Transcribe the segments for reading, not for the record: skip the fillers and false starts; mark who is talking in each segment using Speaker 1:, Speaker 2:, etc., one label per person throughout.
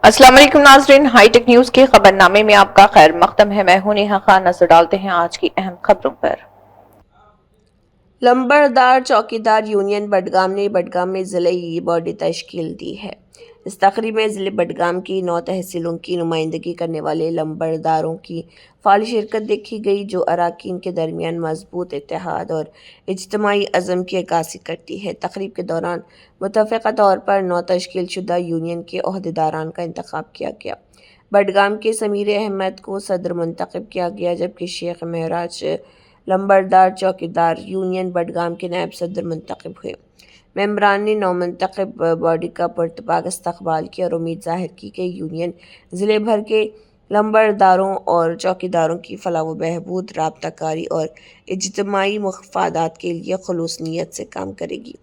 Speaker 1: अस्सलाम वालेकुम नाज़रीन, हाईटेक न्यूज़ के खबरनामे में आपका खैर मकदम है। मैं हूं नेहा खान। नजर डालते हैं आज की अहम खबरों पर।
Speaker 2: लंबरदार चौकीदार यूनियन बडगाम ने बडगाम में ज़िले बॉडी तश्कील दी है। इस तकरीब में ज़िले बडगाम की 9 तहसीलों की नुमाइंदगी करने वाले लंबरदारों की फ़ाल शिरकत देखी गई, जो अरकान के दरमियान मजबूत इत्तेहाद और इज्तिमाई अज़म की अक्कासी करती है। तकरीब के दौरान मुतफ़क़ा तौर पर 9 तश्कील शुदा यूनियन के ओहदेदारान का इंतखाब किया गया। बडगाम के समीर अहमद को सदर मुंतखब किया गया, जबकि शेख महराज लंबरदार चौकीदार यूनियन बडगाम के नायब सदर मुंतखब हुए। मेंबरान ने नौमुंतखब बॉडी का पुरतपाक इस्तकबाल किया और उम्मीद जाहिर की कि यूनियन ज़िले भर के लंबरदारों और चौकीदारों की फलाह व बहबूद, राबताकारी और इज्तिमाई मफादात के लिए खुलूस नीयत से काम करेगी।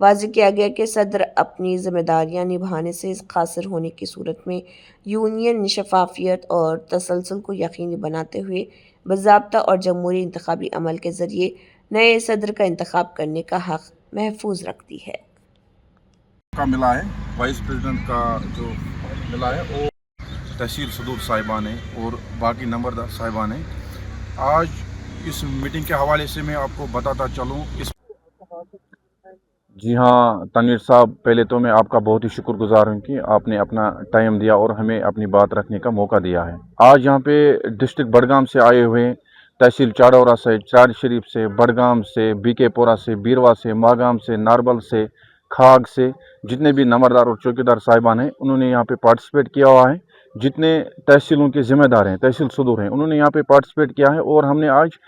Speaker 2: वाज़ेह किया गया कि सदर अपनी ज़िम्मेदारियाँ निभाने से कासिर होने की सूरत में यूनियन शफाफियत और तसलसल को यकीनी बनाते हुए बाज़ाब्ता और जमहूरी इंतखाबी अमल के ज़रिए नए सदर का इंतखाब करने का हक़ महफूज रखती है।
Speaker 3: का मिला है वाइस प्रेसिडेंट का जो मिला है वो तहसील सदूर साहिबान है और बाकी नंबरदार साहिबान है। आज इस मीटिंग के हवाले से मैं आपको बताता चलूँ। जी हाँ तनवीर साहब, पहले तो मैं आपका बहुत ही शुक्रगुजार हूँ कि आपने अपना टाइम दिया और हमें अपनी बात रखने का मौका दिया है। आज यहाँ पे डिस्ट्रिक्ट बडगाम से आए हुए, तहसील चाड़ौरा से, चार शरीफ से, बडगाम से, बीकेपुरा से, बीरवा से, मागाम से, नारबल से, खाग से जितने भी नंबरदार और चौकीदार साहिबान हैं उन्होंने यहाँ पे पार्टिसिपेट किया हुआ है। जितने तहसीलों के ज़िम्मेदार हैं, तहसील सदूर हैं, उन्होंने यहाँ पे पार्टिसिपेट किया है और हमने आज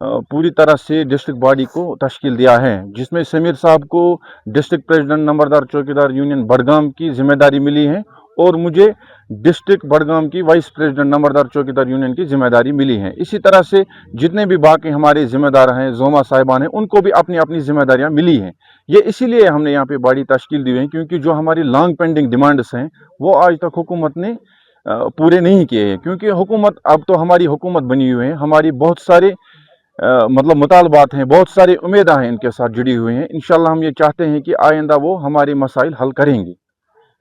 Speaker 3: पूरी तरह से डिस्ट्रिक्ट बॉडी को तश्कील दिया है, जिसमें समीर साहब को डिस्ट्रिक्ट प्रेसिडेंट नंबरदार चौकीदार यूनियन बडगाम की जिम्मेदारी मिली है और मुझे डिस्ट्रिक्ट बडगाम की वाइस प्रेसिडेंट नंबरदार चौकीदार यूनियन की जिम्मेदारी मिली है। इसी तरह से जितने भी बाकी हमारे जिम्मेदार हैं, जोमा साहिबान हैं, उनको भी अपनी अपनी जिम्मेदारियां मिली हैं। ये इसीलिए हमने यहाँ पे बॉडी तश्कील दी है क्योंकि जो हमारी लॉन्ग पेंडिंग डिमांड्स हैं वो आज तक हुकूमत ने पूरे नहीं किए हैं। क्योंकि हुकूमत अब तो हमारी हुकूमत बनी हुई है, हमारी बहुत सारे मतलब मुतालबात हैं, बहुत सारी उम्मीदें हैं इनके साथ जुड़ी हुई हैं। इंशाल्लाह हम ये चाहते हैं कि आइंदा वो हमारे मसाइल हल करेंगे।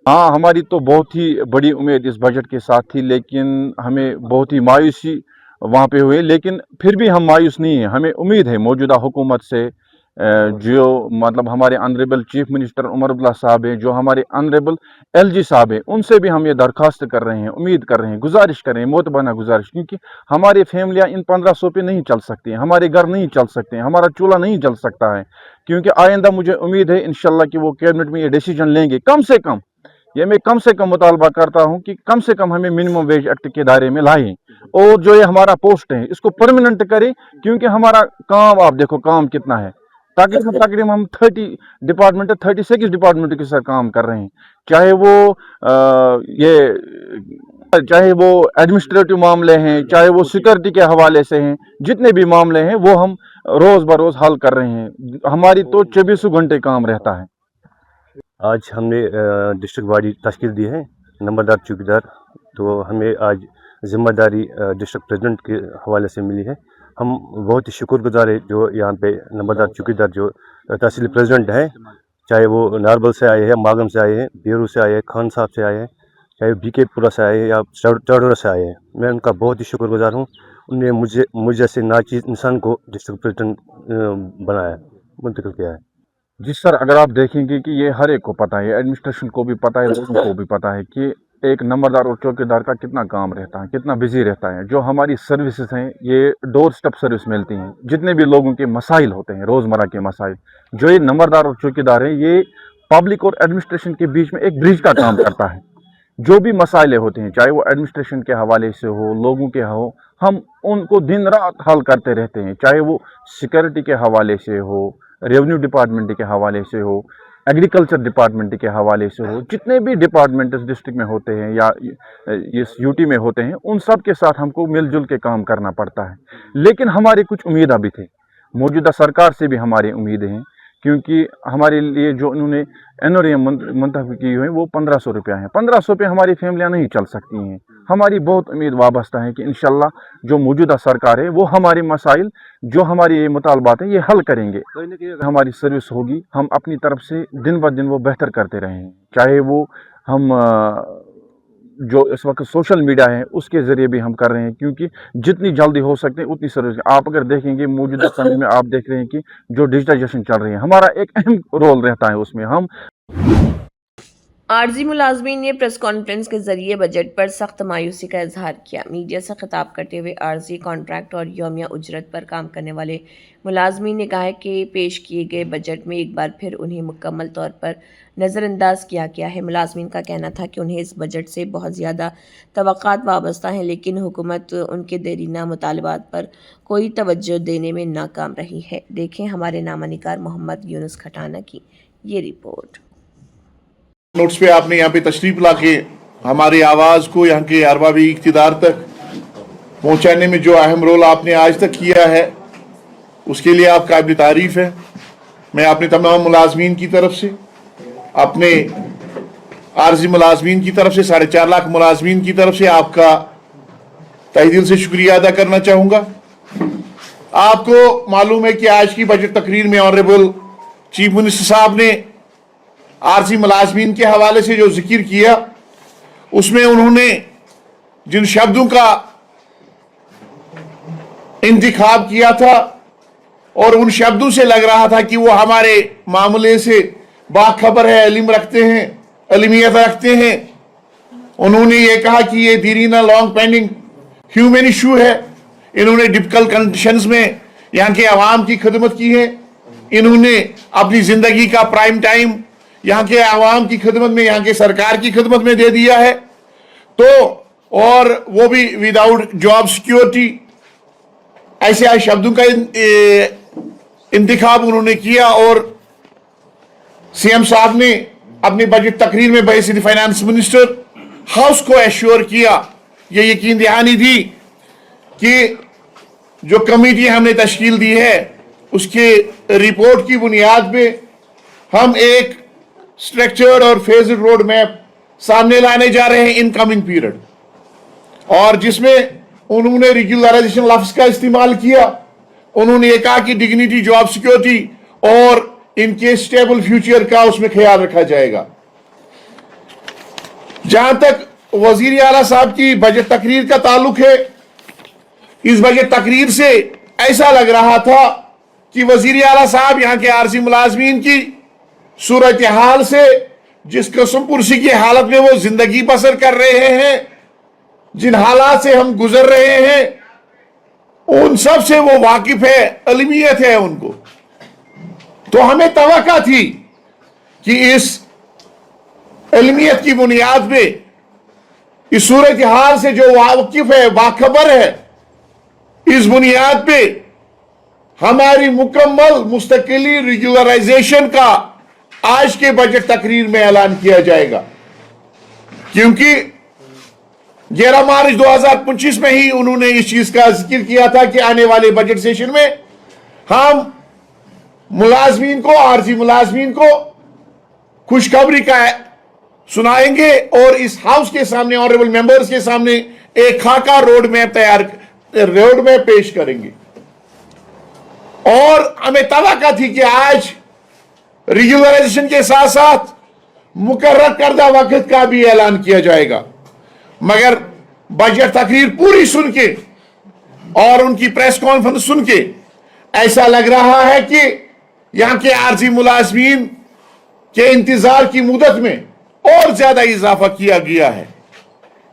Speaker 3: हाँ, हमारी तो बहुत ही बड़ी उम्मीद इस बजट के साथ थी, लेकिन हमें बहुत ही मायूसी वहाँ पे हुई। लेकिन फिर भी हम मायूस नहीं हैं, हमें उम्मीद है मौजूदा हुकूमत से, जो मतलब हमारे honourable chief minister Omar Abdullah साहब हैं, जो हमारे ऑनरेबल एलजी साहब हैं, उनसे भी हम ये दरख्वास्त कर रहे हैं, उम्मीद कर रहे हैं, गुजारिश कर रहे हैं, मोतबाना गुजारिश, क्योंकि हमारी फैमिलियाँ इन 1500 पे नहीं चल सकती हैं, हमारे घर नहीं चल सकते हैं, हमारा चूल्हा नहीं जल सकता है। क्योंकि आइंदा मुझे उम्मीद है इंशाल्लाह कि वो कैबिनेट में ये डिसीजन लेंगे। कम से कम ये मैं कम से कम मुतालबा करता हूँ कि कम से कम हमें मिनिमम वेज एक्ट के दायरे में लाएं और जो ये हमारा पोस्ट है इसको परमानेंट करें। क्योंकि हमारा काम, आप देखो काम कितना है, तकरीबन हम 30 डिपार्टमेंट 36 डिपार्टमेंट के साथ काम कर रहे हैं। चाहे वो एडमिनिस्ट्रेटिव मामले हैं, चाहे वो सिक्योरिटी के हवाले से हैं, जितने भी मामले हैं वो हम रोज़ बरोज़ हल कर रहे हैं। हमारी तो 24 घंटे काम रहता है।
Speaker 4: आज हमने डिस्ट्रिक्ट बॉडी तश्कील दी है, नंबरदार चौकीदार, तो हमें आज ज़िम्मेदारी डिस्ट्रिक्ट प्रेसिडेंट के हवाले से मिली है। हम बहुत ही शुक्रगुजार है जो यहाँ पे नंबरदार चौकीदार जो तहसील प्रेसिडेंट हैं, चाहे वो नारबल से आए हैं, मागम से आए हैं, बेरू से आए हैं, खान साहब से आए हैं, चाहे बीकेपुरा से आए हैं या चाड़ौरा से आए हैं। मैं उनका बहुत ही शुक्रगुजार हूँ। उन्होंने मुझे जैसे नाचीज़ इंसान को डिस्ट्रिक्ट प्रेसिडेंट बनाया, मुंतकिल किया है।
Speaker 3: जी सर, अगर आप देखेंगे कि ये हर एक को पता है, एडमिनिस्ट्रेशन को भी पता है, लोगों को भी पता है कि एक नंबरदार और चौकीदार का कितना काम रहता है, कितना बिजी रहता है। जो हमारी सर्विसेज हैं ये डोर स्टेप सर्विस मिलती हैं। जितने भी लोगों के मसाइल होते हैं, रोज़मर्रा के मसाइल, जो ये नंबरदार और चौकीदार हैं, ये पब्लिक और एडमिनिस्ट्रेशन के बीच में एक ब्रिज का काम करता है। जो भी मसाइले होते हैं, चाहे वो एडमिनिस्ट्रेशन के हवाले से हो, लोगों के हो, हम उनको दिन रात हल करते रहते हैं। चाहे वो सिक्योरिटी के हवाले से हो, रेवेन्यू डिपार्टमेंट के हवाले से हो, एग्रीकल्चर डिपार्टमेंट के हवाले से हो, जितने भी डिपार्टमेंट इस डिस्ट्रिक्ट में होते हैं या इस यूटी में होते हैं, उन सब के साथ हमको मिलजुल के काम करना पड़ता है। लेकिन हमारी कुछ उम्मीद भी थी, मौजूदा सरकार से भी हमारी उम्मीदें हैं, क्योंकि हमारे लिए जो उन्होंने एनओरियम मुंतखब की हुई है वो 1500 रुपया है। 1500 पे हमारी फैमिलियाँ नहीं चल सकती हैं। हमारी बहुत उम्मीद वाबस्ता है कि इंशाल्लाह जो मौजूदा सरकार है वो हमारे मसाइल, जो हमारी ये मुतालबात हैं, ये हल करेंगे। हमारी सर्विस होगी, हम अपनी तरफ से दिन ब दिन वो बेहतर करते रहे हैं। चाहे वो हम जो इस वक्त सोशल मीडिया है उसके ज़रिए भी हम कर रहे हैं, क्योंकि जितनी जल्दी हो सकते हैं उतनी सर्विस। आप अगर देखेंगे मौजूदा समय में आप देख रहे हैं कि जो डिजिटाइजेशन चल रही है, हमारा एक अहम रोल रहता है उसमें। हम
Speaker 2: आरजी मुलाजमीन ने प्रेस कॉन्फ्रेंस के जरिए बजट पर सख्त मायूसी का इजहार किया। मीडिया से खिताब करते हुए आरजी कॉन्ट्रैक्ट और यौमिया उजरत पर काम करने वाले मुलाजमीन ने कहा है कि पेश किए गए बजट में एक बार फिर उन्हें मुकम्मल तौर पर नज़रअंदाज किया गया है। मुलाजमीन का कहना था कि उन्हें इस बजट से बहुत ज़्यादा तवक्कात वाबस्ता हैं, लेकिन हुकूमत उनके देरीना मुतालबात पर कोई तवज्जो देने में नाकाम रही है। देखें हमारे नामानिगार मोहम्मद यूनुस खटाना की ये रिपोर्ट।
Speaker 5: नोट्स पे आपने यहाँ पे तशरीफ लाके हमारी आवाज़ को यहाँ के अरबाबी इक़्तिदार तक पहुँचाने में जो अहम रोल आपने आज तक किया है, उसके लिए आप काबिल तारीफ़ है। मैं अपने तमाम मुलाजमीन की तरफ से, अपने आरजी मुलाजमीन की तरफ से, 4.5 लाख मुलाजमीन की तरफ से आपका तहे दिल से शुक्रिया अदा करना चाहूँगा। आपको मालूम है कि आज की बजट तकरीर में ऑनरेबल चीफ मिनिस्टर साहब ने आरजी मुलाजमीन के हवाले से जो जिक्र किया, उसमें उन्होंने जिन शब्दों का इंतखाब किया था और उन शब्दों से लग रहा था कि वो हमारे मामले से बाखबर है, इल्म रखते हैं, इल्मियत रखते हैं। उन्होंने ये कहा कि ये दीरीना लॉन्ग पेंडिंग ह्यूमन इशू है। इन्होंने डिफिकल्ट कंडीशंस में यहाँ के अवाम की खिदमत की है। इन्होंने अपनी जिंदगी का प्राइम टाइम यहाँ के आवाम की खिदमत में, यहाँ के सरकार की खिदमत में दे दिया है। तो और वो भी विदाउट जॉब सिक्योरिटी, ऐसे शब्दों का इंतखाब उन्होंने किया। और सीएम साहब ने अपनी बजट तकरीर में बहसीत फाइनेंस मिनिस्टर हाउस को एश्योर किया, ये यकीन दहानी दी कि जो कमेटी हमने तश्कील दी है उसके रिपोर्ट की बुनियाद पे हम एक स्ट्रक्चर्ड और फेज्ड रोड मैप सामने लाने जा रहे हैं इन कमिंग पीरियड, और जिसमें उन्होंने रेगुलराइजेशन लफ्ज का इस्तेमाल किया। उन्होंने ये कहा कि डिग्निटी, जॉब सिक्योरिटी और इनके स्टेबल फ्यूचर का उसमें ख्याल रखा जाएगा। जहां तक वजीर आला साहब की बजट तकरीर का ताल्लुक है, इस बजट तकरीर से ऐसा लग रहा था कि वजीर आला साहब यहाँ के आरजी मुलाजमीन की सूरत हाल से, जिस किस्म पुरसी की हालत में वो जिंदगी बसर कर रहे हैं, जिन हालात से हम गुजर रहे हैं, उन सब से वो वाकिफ है, इल्मियत है उनको। तो हमें तवक्का थी कि इस इल्मियत की बुनियाद पे, इस सूरत हाल से जो वाकिफ है, बाखबर है, इस बुनियाद पे हमारी मुकम्मल मुस्तकिली रेगुलराइजेशन का आज के बजट तकरीर में ऐलान किया जाएगा। क्योंकि 11 मार्च 2025 में ही उन्होंने इस चीज का जिक्र किया था कि आने वाले बजट सेशन में हम मुलाजमीन को, आरजी मुलाजमीन को खुशखबरी का सुनाएंगे और इस हाउस के सामने, ऑनरेबल मेंबर्स के सामने एक खाका रोड मैप पेश करेंगे। और हमें तवक्का थी कि आज रेगुलराइजेशन के साथ साथ मुकर्रर करदा वक्त का भी ऐलान किया जाएगा। मगर बजट तकरीर पूरी सुन के और उनकी प्रेस कॉन्फ्रेंस सुन के ऐसा लग रहा है कि यहाँ के आरजी मुलाजमीन के इंतजार की मुद्दत में और ज्यादा इजाफा किया गया है।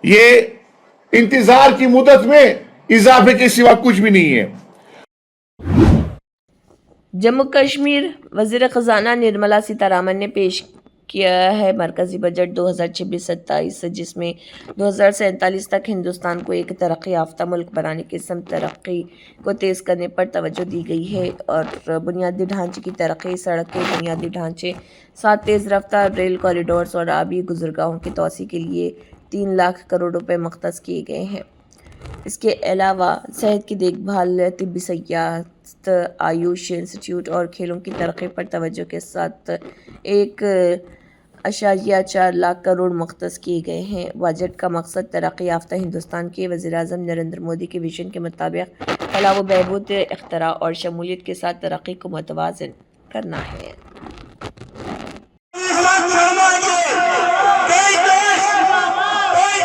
Speaker 5: ये इंतजार की मुद्दत में इजाफे के सिवा कुछ भी नहीं है।
Speaker 2: जम्मू कश्मीर वज़ीर ख़ज़ाना निर्मला सीतारामन ने पेश किया है मरकज़ी बजट 2026-27, जिसमें 2047 तक हिंदुस्तान को एक तरक्की याफ्ता मुल्क बनाने की समत तरक्की को तेज़ करने पर तवज्जो दी गई है। और बुनियादी ढांचे की तरक्की, सड़क के बुनियादी ढांचे, 7 तेज़ रफ्तार रेल कॉरिडोर्स और आबी गुज़रगाहों की तोसी के लिए 3 लाख करोड़ रुपए मुख्तस किए गए हैं। इसके अलावा सेहत की देखभाल, तिब्बी सयाहत, आयुष इंस्टीट्यूट और खेलों की तरक्की पर तवज्जो के साथ 1.4 लाख करोड़ मुख्तस किए गए हैं। बजट का मकसद तरक्की याफ्ता हिंदुस्तान के वज़ीर-ए-आज़म नरेंद्र मोदी के विजन के मुताबिक फलाह व बहबूद, इख्तरा और शमूलियत के साथ तरक्की को मुतवाज़िन करना है।
Speaker 6: कोई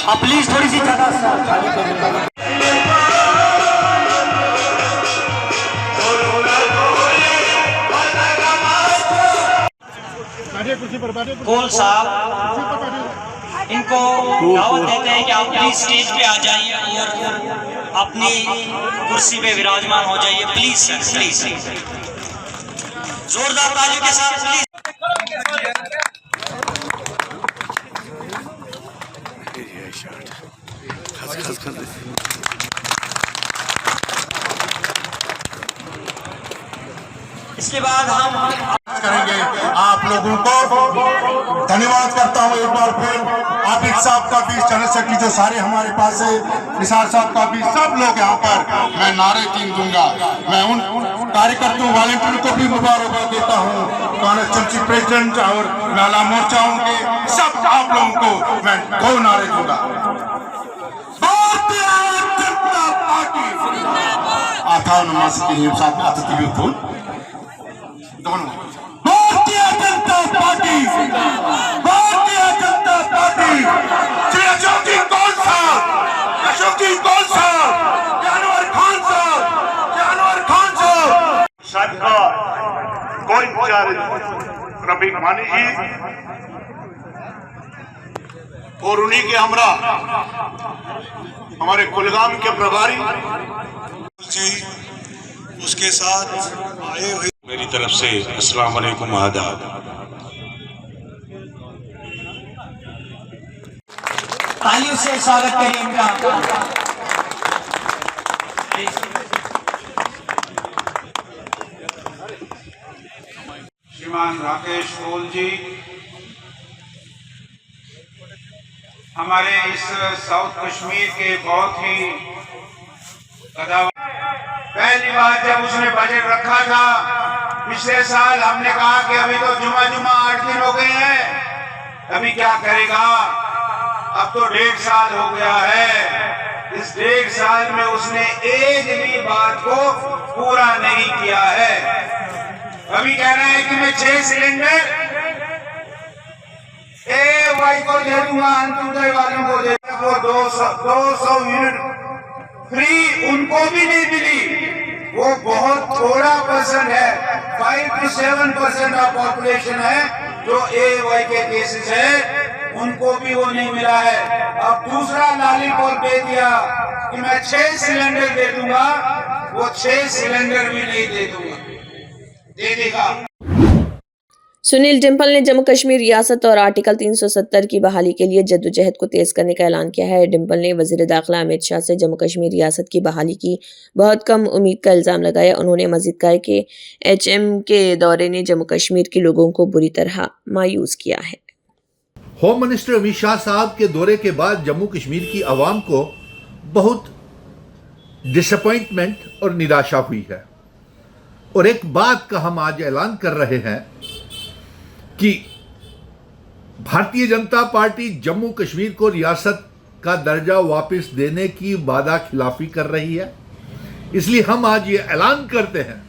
Speaker 6: आप प्लीज थोड़ी सी जगह खाली करिए।
Speaker 7: कोल साहब इनको दावत देते हैं कि आप प्लीज स्टेज पे आ जाइए और अपनी कुर्सी पे विराजमान हो जाइए। प्लीज सर, प्लीज जोरदार तालियों के साथ प्लीज। इसके बाद हम
Speaker 8: करेंगे। आप लोगों को धन्यवाद करता हूँ एक बार फिर। आबिद साहब का भी, जनरल सेक्रेटरी जो सारे हमारे पास है, निसार साहब का भी, सब लोग यहाँ पर मैं नारे तीन दूंगा। मैं उन कार्यकर्ताओं वॉलंटियरों को भी मुबारकबाद देता हूँ, कांग्रेस चमची प्रेसिडेंट और नाला मोर्चाओं के सब आप लोगों को मैं 2 नारे दूंगा। भारतीय जनता पार्टी आता नमाज के लिए साथ आते फूल दोनों। Bharatiya Janata party, Bharatiya Janata party. श्री अशोक जी कौन साहब, अशोक जी कौन साहब, जानवर खान साहब, जानवर खान साहब।
Speaker 9: सबका कोई विचार रफीक मानी जी और उन्हीं के हमरा हमारे कुलगाम के प्रभारी जी उसके साथ आए हुए मेरी तरफ से अस्सलाम वालेकुम आदाब।
Speaker 6: तालियों से स्वागत करिए इनका।
Speaker 9: श्रीमान राकेश कोल जी हमारे इस साउथ कश्मीर के बहुत ही पहली बार जब उसने बजट रखा था पिछले साल, हमने कहा कि अभी तो जुमा 8 दिन हो गए हैं, अभी क्या करेगा। अब तो 1.5 साल हो गया है। इस 1.5 साल में उसने एक भी बात को पूरा नहीं किया है। अभी कह रहे हैं कि मैं 6 सिलेंडर वाई को दे दूंगा, अंत्योदय वालों को दे दूंगा। 200 यूनिट फ्री उनको भी नहीं मिली। वो बहुत थोड़ा परसेंट है, 5 to 7% ऑफ पॉपुलेशन है जो AY के केसेस है, उनको भी वो नहीं मिला है। अब दूसरा लॉलीपॉप दे दिया कि मैं 6 सिलेंडर दे दूंगा, वो 6 सिलेंडर भी नहीं दे देगा।
Speaker 2: सुनील डिम्पल ने जम्मू कश्मीर रियासत और आर्टिकल 370 की बहाली के लिए जद्दोजहद को तेज करने का ऐलान किया है। डिम्पल ने वजीर दाखिला अमित शाह से जम्मू कश्मीर रियासत की बहाली की बहुत कम उम्मीद का इल्ज़ाम लगाया। उन्होंने मजीद कहा कि HM के दौरे ने जम्मू कश्मीर के लोगों को बुरी तरह मायूस किया है।
Speaker 10: होम मिनिस्टर अमित शाह साहब के दौरे के बाद जम्मू कश्मीर की आवाम को बहुत डिसअपॉइंटमेंट और निराशा हुई है, और एक बात का हम आज ऐलान कर रहे हैं कि भारतीय जनता पार्टी जम्मू कश्मीर को रियासत का दर्जा वापस देने की वादा खिलाफी कर रही है। इसलिए हम आज ये ऐलान करते हैं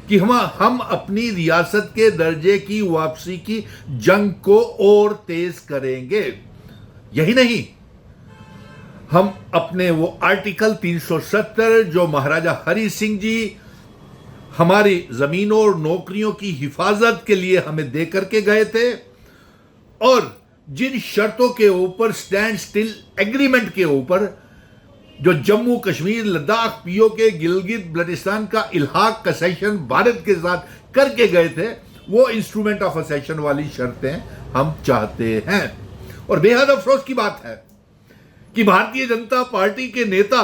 Speaker 10: कि हम अपनी रियासत के दर्जे की वापसी की जंग को और तेज करेंगे। यही नहीं, हम अपने वो आर्टिकल 370 जो महाराजा हरि सिंह जी हमारी जमीनों और नौकरियों की हिफाजत के लिए हमें दे करके गए थे, और जिन शर्तों के ऊपर स्टैंड स्टिल एग्रीमेंट के ऊपर जो जम्मू कश्मीर लद्दाख POK गिलगित बल्टिस्तान का इल्हाक का सेशन भारत के साथ करके गए थे, वो इंस्ट्रूमेंट ऑफ असेशन वाली शर्तें हम चाहते हैं। और बेहद अफसोस की बात है कि भारतीय जनता पार्टी के नेता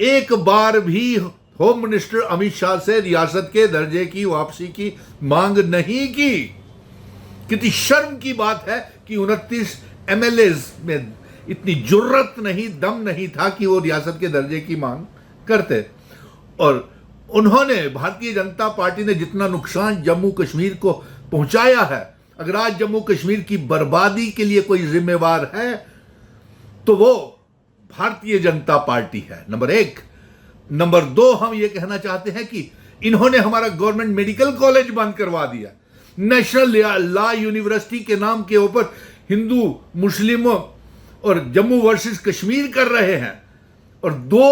Speaker 10: एक बार भी होम मिनिस्टर अमित शाह से रियासत के दर्जे की वापसी की मांग नहीं की। कितनी शर्म की बात है कि 29 MLAs में इतनी जुर्रत नहीं, दम नहीं था कि वो रियासत के दर्जे की मांग करते। और उन्होंने, भारतीय जनता पार्टी ने जितना नुकसान जम्मू कश्मीर को पहुंचाया है, अगर आज जम्मू कश्मीर की बर्बादी के लिए कोई जिम्मेवार है तो वो भारतीय जनता पार्टी है, नंबर 1। नंबर 2, हम ये कहना चाहते हैं कि इन्होंने हमारा गवर्नमेंट मेडिकल कॉलेज बंद करवा दिया। नेशनल लॉ यूनिवर्सिटी के नाम के ऊपर हिंदू, मुस्लिमों اور جموں ورسز کشمیر کر رہے ہیں، اور 2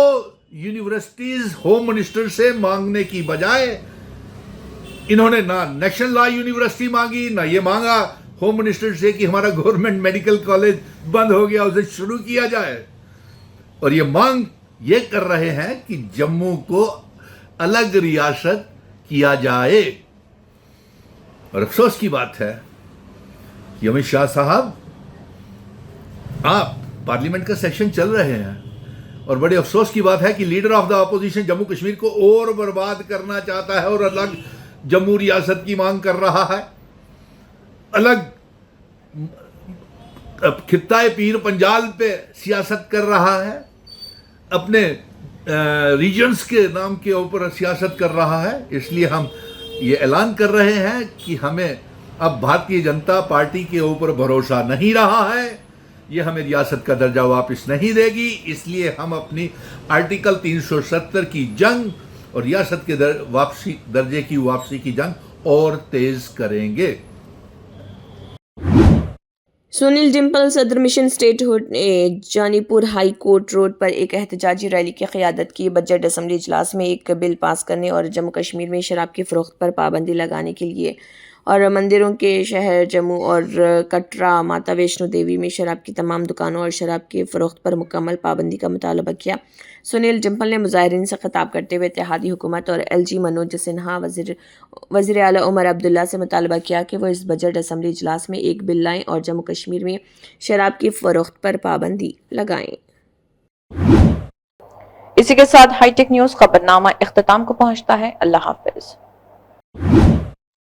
Speaker 10: یونیورسٹیز ہوم منسٹر سے مانگنے کی بجائے انہوں نے نہ نیشنل لا یونیورسٹی مانگی، نہ یہ مانگا ہوم منسٹر سے کہ ہمارا گورنمنٹ میڈیکل کالج بند ہو گیا، اسے شروع کیا جائے، اور یہ مانگ یہ کر رہے ہیں کہ جموں کو الگ ریاست کیا جائے۔ اور افسوس کی بات ہے کہ امت شاہ صاحب، آپ پارلیمنٹ کا سیشن چل رہے ہیں، اور بڑے افسوس کی بات ہے کہ leader of the opposition Jammu Kashmir کو اور برباد کرنا چاہتا ہے اور الگ جموں ریاست کی مانگ کر رہا ہے، الگ خطہ پیر پنجال پہ سیاست کر رہا ہے، اپنے ریجنز کے نام کے اوپر سیاست کر رہا ہے۔ اس لیے ہم یہ اعلان کر رہے ہیں کہ ہمیں اب بھارتیہ جنتا پارٹی کے اوپر بھروسہ نہیں رہا ہے، یہ ہمیں ریاست کا درجہ واپس نہیں دے گی، اس لیے ہم اپنی آرٹیکل 370 کی جنگ اور ریاست کے درجے کی واپسی کی جنگ اور تیز کریں گے۔
Speaker 2: سنیل ڈمپل صدر مشن اسٹیٹ ہوڈ نے جانی پور ہائی کورٹ روڈ پر ایک احتجاجی ریلی کی قیادت کی۔ بجٹ اسمبلی اجلاس میں ایک بل پاس کرنے اور جموں کشمیر میں شراب کی فروخت پر پابندی لگانے کے لیے اور مندروں کے شہر جموں اور کٹرا ماتا ویشنو دیوی میں شراب کی تمام دکانوں اور شراب کی فروخت پر مکمل پابندی کا مطالبہ کیا۔ سنیل ڈمپل نے مظاہرین سے خطاب کرتے ہوئے اتحادی حکومت اور ایل جی منوج سنہا وزیر اعلیٰ عمر عبداللہ سے مطالبہ کیا کہ وہ اس بجٹ اسمبلی اجلاس میں ایک بل لائیں اور جموں کشمیر میں شراب کی فروخت پر پابندی لگائیں۔
Speaker 1: اسی کے ساتھ ہائی ٹیک نیوز خبرنامہ اختتام کو پہنچتا ہے۔ اللہ حافظ۔